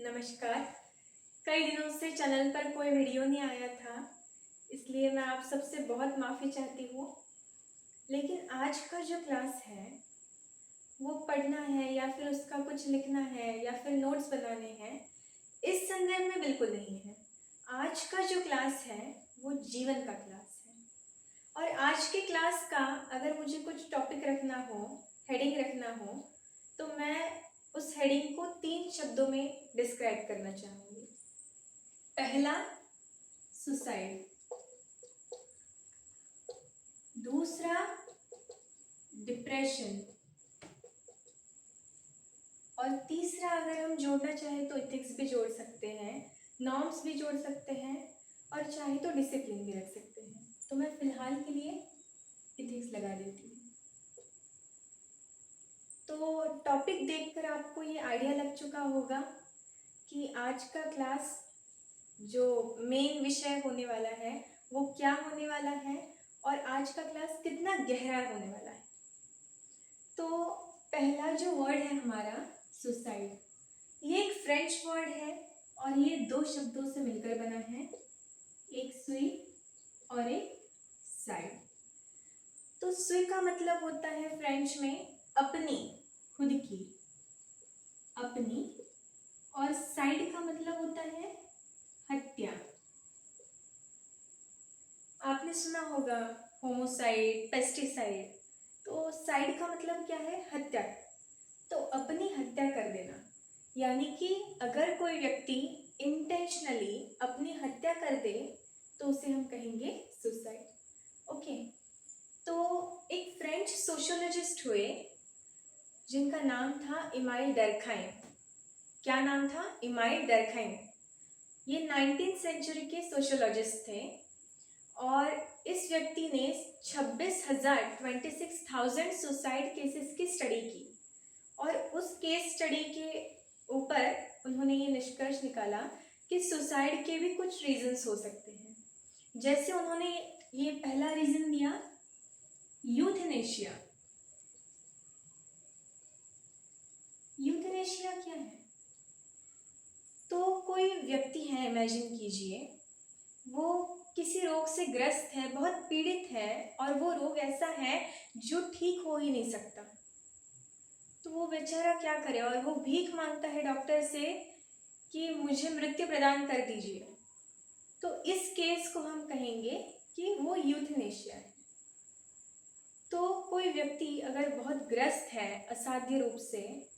नमस्कार। कई दिनों से चैनल पर कोई वीडियो नहीं आया था, इसलिए मैं आप सबसे बहुत माफ़ी चाहती हूँ। लेकिन आज का जो क्लास है वो पढ़ना है या फिर उसका कुछ लिखना है या फिर नोट्स बनाने हैं, इस संदर्भ में बिल्कुल नहीं है। आज का जो क्लास है वो जीवन का क्लास है। और आज के क्लास का अगर मुझे कुछ टॉपिक रखना हो, हेडिंग रखना हो, तो मैं उस हेडिंग को 3 शब्दों में डिस्क्राइब करना चाहूँगी। पहला, सुसाइड। दूसरा, डिप्रेशन। और तीसरा, अगर हम जोड़ना चाहें तो इथिक्स भी जोड़ सकते हैं, नॉर्म्स भी जोड़ सकते हैं, और चाहे तो डिसिप्लिन भी रख सकते हैं। तो मैं फिलहाल के लिए इथिक्स लगा देती हूँ। तो टॉपिक देखकर आपको ये आइडिया लग चुका होगा कि आज का क्लास जो मेन विषय होने वाला है वो क्या होने वाला है और आज का क्लास कितना गहरा होने वाला है। तो पहला जो वर्ड है हमारा, सुसाइड। ये एक फ्रेंच वर्ड है और ये 2 शब्दों से मिलकर बना है, एक सुई और एक साइड। तो सुई का मतलब होता है फ्रेंच में अपनी, खुद की, अपनी, और साइड का मतलब होता है हत्या। आपने सुना होगा होमोसाइड, पेस्टिसाइड। तो साइड का मतलब क्या है? हत्या। तो अपनी हत्या कर देना, यानी कि अगर कोई व्यक्ति इंटेंशनली अपनी हत्या कर दे तो उसे हम कहेंगे सुसाइड। ओके। तो एक फ्रेंच सोशियोलॉजिस्ट हुए जिनका नाम था इमाइल डर्खाइम। क्या नाम था? इमाइल डर्खाइम। ये 19th सेंचुरी के सोशियोलॉजिस्ट थे और इस व्यक्ति ने 26,000 सुसाइड केसेस की स्टडी की और उस केस स्टडी के ऊपर उन्होंने ये निष्कर्ष निकाला कि सुसाइड के भी कुछ रीजंस हो सकते हैं। जैसे उन्होंने ये पहला रीजन दिया, यूथनेशिया। यूथनेशिया क्या है? तो कोई व्यक्ति है, इमेजिन कीजिए, वो किसी रोग से ग्रस्त है, बहुत पीड़ित है और वो रोग ऐसा है जो ठीक हो ही नहीं सकता। तो वो बेचारा क्या करे, और वो भीख मांगता है डॉक्टर से कि मुझे मृत्यु प्रदान कर दीजिए। तो इस केस को हम कहेंगे कि वो यूथनेशिया है। तो कोई व्यक्ति अगर बहुत ग्रस्त है असाध्य रूप से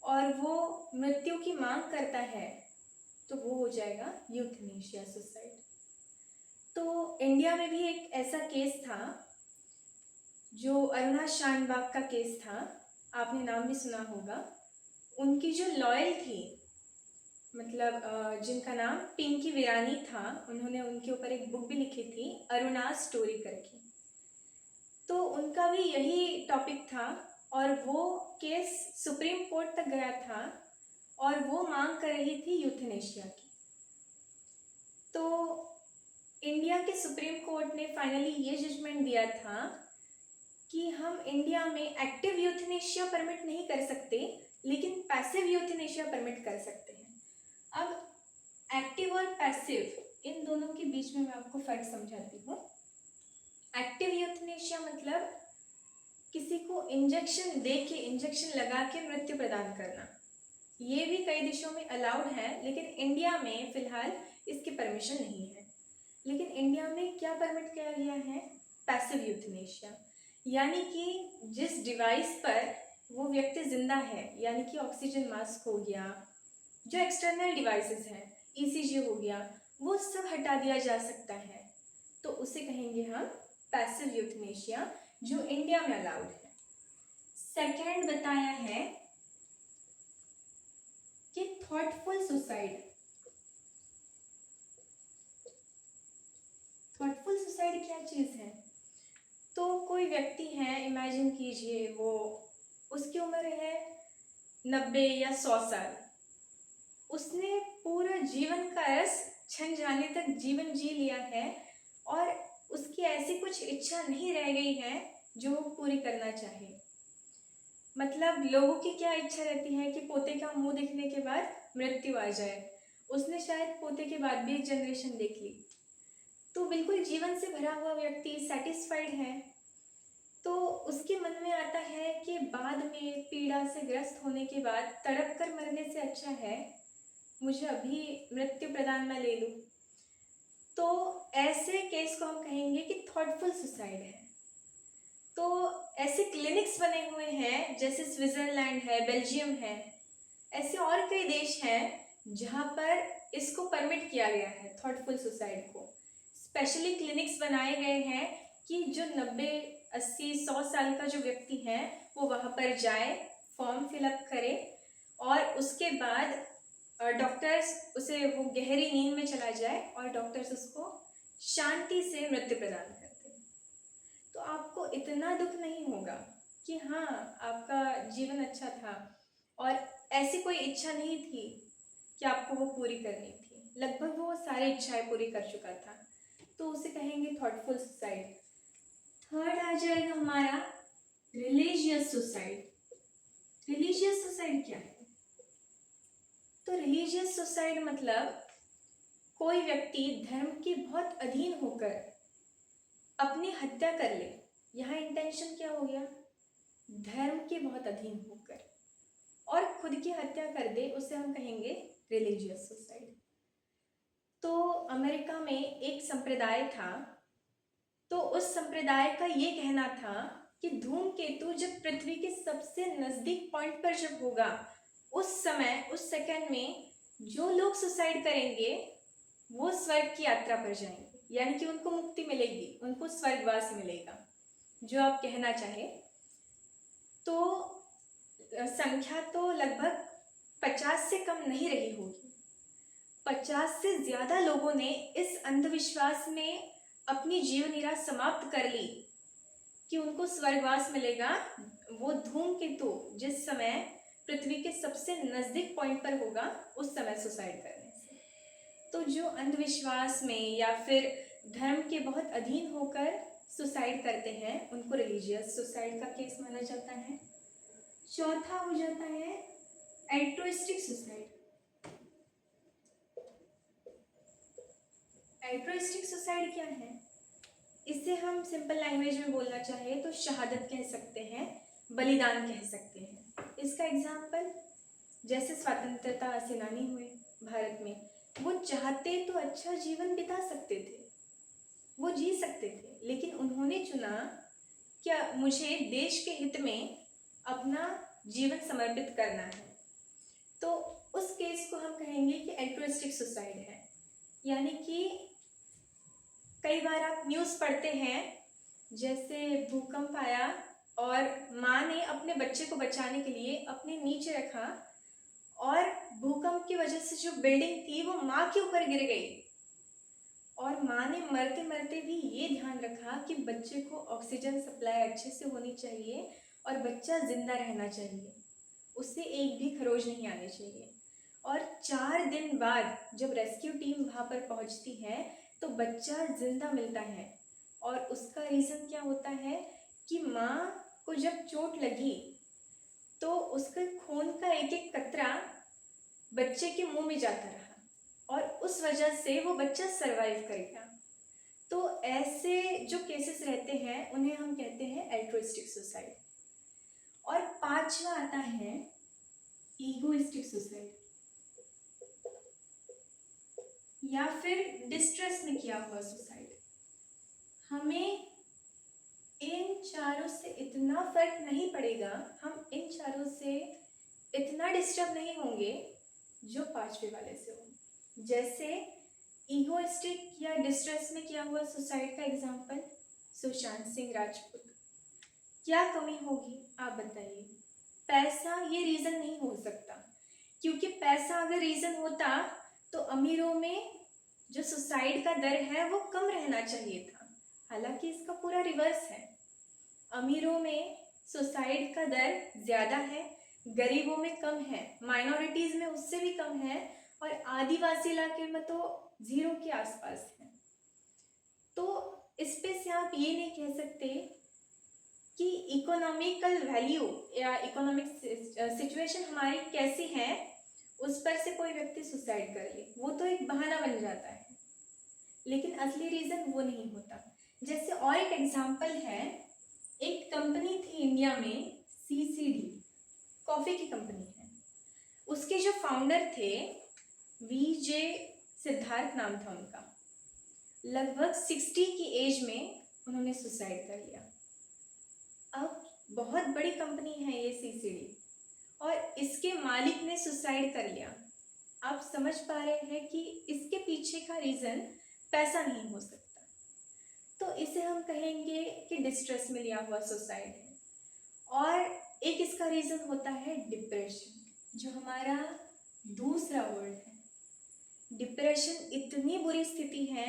और वो मृत्यु की मांग करता है तो वो हो जाएगा यूथनेशिया, सुसाइड। तो इंडिया में भी एक ऐसा केस था जो अरुणा शानबाग का केस था, आपने नाम भी सुना होगा। उनकी जो लॉयल थी, मतलब जिनका नाम पिंकी वीरानी था, उन्होंने उनके ऊपर एक बुक भी लिखी थी, अरुणा स्टोरी करके। तो उनका भी यही टॉपिक था और वो केस सुप्रीम कोर्ट तक गया था और वो मांग कर रही थी यूथनेशिया की। तो इंडिया के सुप्रीम कोर्ट ने फाइनली ये जजमेंट दिया था कि हम इंडिया में एक्टिव यूथनेशिया परमिट नहीं कर सकते, लेकिन पैसिव यूथनेशिया परमिट कर सकते हैं। अब एक्टिव और पैसिव, इन दोनों के बीच में मैं आपको फर्क समझाती हूँ। एक्टिव यूथनेशिया मतलब किसी को इंजेक्शन दे के, इंजेक्शन लगा के मृत्यु प्रदान करना। ये भी कई देशों में अलाउड है, लेकिन इंडिया में फिलहाल इसकी परमिशन नहीं है। लेकिन इंडिया में क्या परमिट किया गया है? पैसिव यूथनेशिया, यानी कि जिस डिवाइस पर वो व्यक्ति जिंदा है, यानी कि ऑक्सीजन मास्क हो गया, जो एक्सटर्नल डिवाइसेस हैं, ईसीजी हो गया, वो सब हटा दिया जा सकता है, तो उसे कहेंगे हम पैसिव यूथनेशिया, जो इंडिया में अलाउड है। सेकेंड बताया है कि थॉटफुल सुसाइड। थॉटफुल सुसाइड क्या चीज़ है? तो कोई व्यक्ति है, इमेजिन कीजिए, वो उसकी उम्र है 90 या 100 साल। उसने पूरा जीवन का रस छन जाने तक जीवन जी लिया है और उसकी ऐसी कुछ इच्छा नहीं रह गई है जो वो पूरी करना चाहे। मतलब लोगों की क्या इच्छा रहती है कि पोते का मुंह देखने के बाद मृत्यु आ जाए। उसने शायद पोते के बाद भी एक जनरेशन देख ली। तो बिल्कुल जीवन से भरा हुआ व्यक्ति सेटिस्फाइड है, तो उसके मन में आता है कि बाद में पीड़ा से ग्रस्त होने के बाद तड़प कर मरने से अच्छा है मुझे अभी मृत्यु प्रदान में ले लूँ। तो ऐसे केस को हम कहेंगे कि थॉटफुल सुसाइड है। तो ऐसे क्लिनिक्स बने हुए हैं, जैसे स्विट्जरलैंड है, बेल्जियम है, ऐसे और कई देश हैं जहाँ पर इसको परमिट किया गया है, थॉटफुल सुसाइड को। स्पेशली क्लिनिक्स बनाए गए हैं कि जो 90, 80, 100 साल का जो व्यक्ति है वो वहाँ पर जाए, फॉर्म फिलअप करे और उसके बाद डॉक्टर्स उसे, वो गहरी नींद में चला जाए और डॉक्टर्स उसको शांति से मृत्यु प्रदान करते हैं। तो आपको इतना दुख नहीं होगा कि हाँ आपका जीवन अच्छा था और ऐसी कोई इच्छा नहीं थी कि आपको वो पूरी करनी थी, लगभग वो सारी इच्छाएं पूरी कर चुका था, तो उसे कहेंगे थॉटफुल सुसाइड। थर्ड आ जाएगा हमारा रिलीजियस सुसाइड। रिलीजियस सुसाइड क्या है? तो रिलीजियस सुसाइड मतलब कोई व्यक्ति धर्म के बहुत अधीन होकर अपनी हत्या कर ले। यहाँ इंटेंशन क्या हो गया? धर्म के बहुत अधीन होकर और खुद की हत्या कर दे, उसे हम कहेंगे रिलीजियस सुसाइड। तो अमेरिका में एक संप्रदाय था, तो उस संप्रदाय का ये कहना था कि धूमकेतु जब पृथ्वी के सबसे नज़दीक पॉइंट पर जब होगा, उस समय, उस सेकंड में जो लोग सुसाइड करेंगे वो स्वर्ग की यात्रा पर जाएंगे, यानी कि उनको मुक्ति मिलेगी, उनको स्वर्गवास मिलेगा, जो आप कहना चाहे। तो संख्या तो लगभग 50 से कम नहीं रही होगी। 50 से ज़्यादा लोगों ने इस अंधविश्वास में अपनी जीवनयात्रा समाप्त कर ली कि उनको स्वर्गवास मिलेगा, वो धूमकेतु जिस समय पृथ्वी के सबसे नज़दीक पॉइंट पर होगा उस समय सुसाइड करने से। तो जो अंधविश्वास में या फिर धर्म के बहुत अधीन होकर सुसाइड करते हैं उनको रिलीजियस सुसाइड का केस माना जाता है। चौथा हो जाता है एल्ट्रुइस्टिक सुसाइड। एल्ट्रुइस्टिक सुसाइड क्या है? इसे हम सिंपल लैंग्वेज में बोलना चाहे तो शहादत कह सकते हैं, बलिदान कह सकते हैं। इसका एग्जाम्पल, जैसे स्वतंत्रता सेनानी हुए भारत में, वो चाहते तो अच्छा जीवन बिता सकते थे, वो जी सकते थे, लेकिन उन्होंने चुना क्या मुझे देश के हित में अपना जीवन समर्पित करना है। तो उस केस को हम कहेंगे कि एल्ट्रुइस्टिक सुसाइड है। यानी कि कई बार आप न्यूज़ पढ़ते हैं, जैसे भूकंप आया और माँ ने अपने बच्चे को बचाने के लिए अपने नीचे रखा और भूकंप की वजह से जो बिल्डिंग थी वो माँ के ऊपर गिर गई और माँ ने मरते मरते भी ये ध्यान रखा कि बच्चे को ऑक्सीजन सप्लाई अच्छे से होनी चाहिए और बच्चा जिंदा रहना चाहिए, उससे एक भी खरोच नहीं आनी चाहिए। और 4 दिन बाद जब रेस्क्यू टीम वहाँ पर पहुँचती है तो बच्चा जिंदा मिलता है। और उसका रीज़न क्या होता है कि माँ को जब चोट लगी तो उसके खून का एक एक कतरा बच्चे के मुंह में जाता रहा और उस वजह से वो बच्चा सरवाइव कर गया। तो ऐसे जो केसेस रहते हैं उन्हें हम कहते हैं एल्ट्रुइस्टिक सुसाइड। और 5वां आता है ईगोइस्टिक सुसाइड या फिर डिस्ट्रेस में किया हुआ सुसाइड। हमें इन चारों से इतना फर्क नहीं पड़ेगा, हम इन चारों से इतना डिस्टर्ब नहीं होंगे जो 5वें वाले से होंगे। जैसे ईगोइस्टिक या डिस्ट्रेस में किया हुआ सुसाइड का एग्जाम्पल सुशांत सिंह राजपूत। क्या कमी होगी आप बताइए? पैसा ये रीज़न नहीं हो सकता, क्योंकि पैसा अगर रीज़न होता तो अमीरों में जो सुसाइड का दर है वो कम रहना चाहिए था। हालांकि इसका पूरा रिवर्स है, अमीरों में सुसाइड का दर ज़्यादा है, गरीबों में कम है, माइनॉरिटीज़ में उससे भी कम है और आदिवासी इलाके में तो 0 के आसपास है। तो इस पे से आप ये नहीं कह सकते कि इकोनॉमिकल वैल्यू या इकोनॉमिक सिचुएशन हमारी कैसी है उस पर से कोई व्यक्ति सुसाइड कर ले, वो तो एक बहाना बन जाता है, लेकिन असली रीज़न वो नहीं होता। जैसे और एक एग्जांपल है, एक कंपनी थी इंडिया में, सीसीडी, कॉफ़ी की कंपनी है। उसके जो फाउंडर थे, वीजे सिद्धार्थ नाम था उनका, लगभग 60 की एज में उन्होंने सुसाइड कर लिया। अब बहुत बड़ी कंपनी है ये सीसीडी, और इसके मालिक ने सुसाइड कर लिया। आप समझ पा रहे हैं कि इसके पीछे का रीज़न पैसा नहीं हो सकता। तो इसे हम कहेंगे कि डिस्ट्रेस में लिया हुआ सुसाइड है। और एक इसका रीज़न होता है डिप्रेशन, जो हमारा दूसरा वर्ड है। डिप्रेशन इतनी बुरी स्थिति है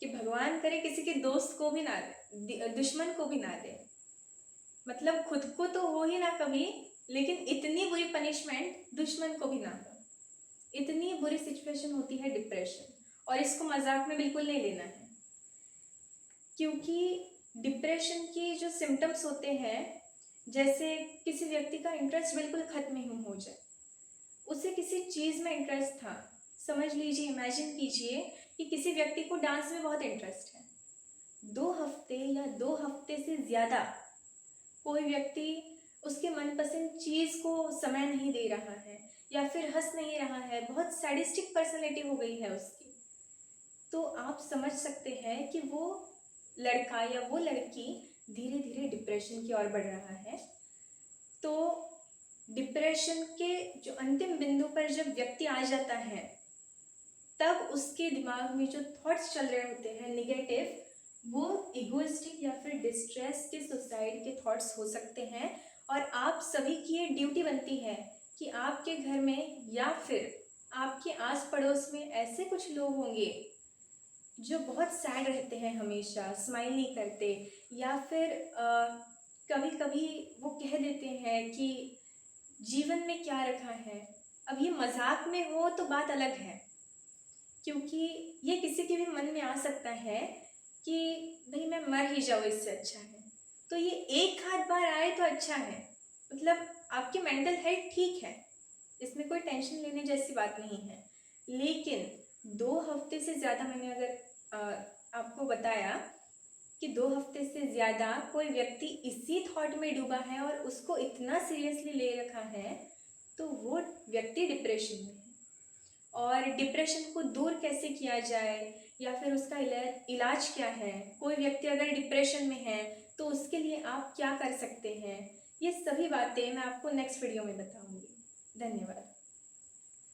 कि भगवान करे किसी के दोस्त को भी ना दे, दुश्मन को भी ना दे, मतलब खुद को तो हो ही ना कभी, लेकिन इतनी बुरी पनिशमेंट दुश्मन को भी ना हो। इतनी बुरी सिचुएशन होती है डिप्रेशन, और इसको मजाक में बिल्कुल नहीं लेना है, क्योंकि डिप्रेशन की जो सिम्टम्स होते हैं, जैसे किसी व्यक्ति का इंटरेस्ट बिल्कुल खत्म ही हो जाए, उसे किसी चीज़ में इंटरेस्ट था, समझ लीजिए, इमेजिन कीजिए कि किसी व्यक्ति को डांस में बहुत इंटरेस्ट है, 2 हफ्ते या 2 हफ्ते से ज़्यादा कोई व्यक्ति उसके मनपसंद चीज़ को समय नहीं दे रहा है, या फिर हंस नहीं रहा है, बहुत सैडिस्टिक पर्सनैलिटी हो गई है उसकी, तो आप समझ सकते हैं कि वो लड़का या वो लड़की धीरे धीरे डिप्रेशन की ओर बढ़ रहा है। तो डिप्रेशन के जो अंतिम बिंदु पर जब व्यक्ति आ जाता है, तब उसके दिमाग में जो थॉट्स चल रहे होते हैं नेगेटिव, वो इगोइस्टिक या फिर डिस्ट्रेस के, सुसाइड के थॉट्स हो सकते हैं। और आप सभी की ये ड्यूटी बनती है कि आपके घर में या फिर आपके आस पड़ोस में ऐसे कुछ लोग होंगे जो बहुत सैड रहते हैं, हमेशा स्माइल नहीं करते, या फिर कभी कभी वो कह देते हैं कि जीवन में क्या रखा है। अब ये मजाक में हो तो बात अलग है, क्योंकि ये किसी के भी मन में आ सकता है कि भाई मैं मर ही जाऊँ, इससे अच्छा है। तो ये एक आध बार आए तो अच्छा है, मतलब आपकी मेंटल हेल्थ ठीक है, इसमें कोई टेंशन लेने जैसी बात नहीं है। लेकिन 2 हफ्ते से ज़्यादा, मैंने अगर आपको बताया कि 2 हफ्ते से ज़्यादा कोई व्यक्ति इसी थॉट में डूबा है और उसको इतना सीरियसली ले रखा है, तो वो व्यक्ति डिप्रेशन में है। और डिप्रेशन को दूर कैसे किया जाए, या फिर उसका इलाज क्या है, कोई व्यक्ति अगर डिप्रेशन में है तो उसके लिए आप क्या कर सकते हैं, ये सभी बातें मैं आपको नेक्स्ट वीडियो में बताऊंगी। धन्यवाद।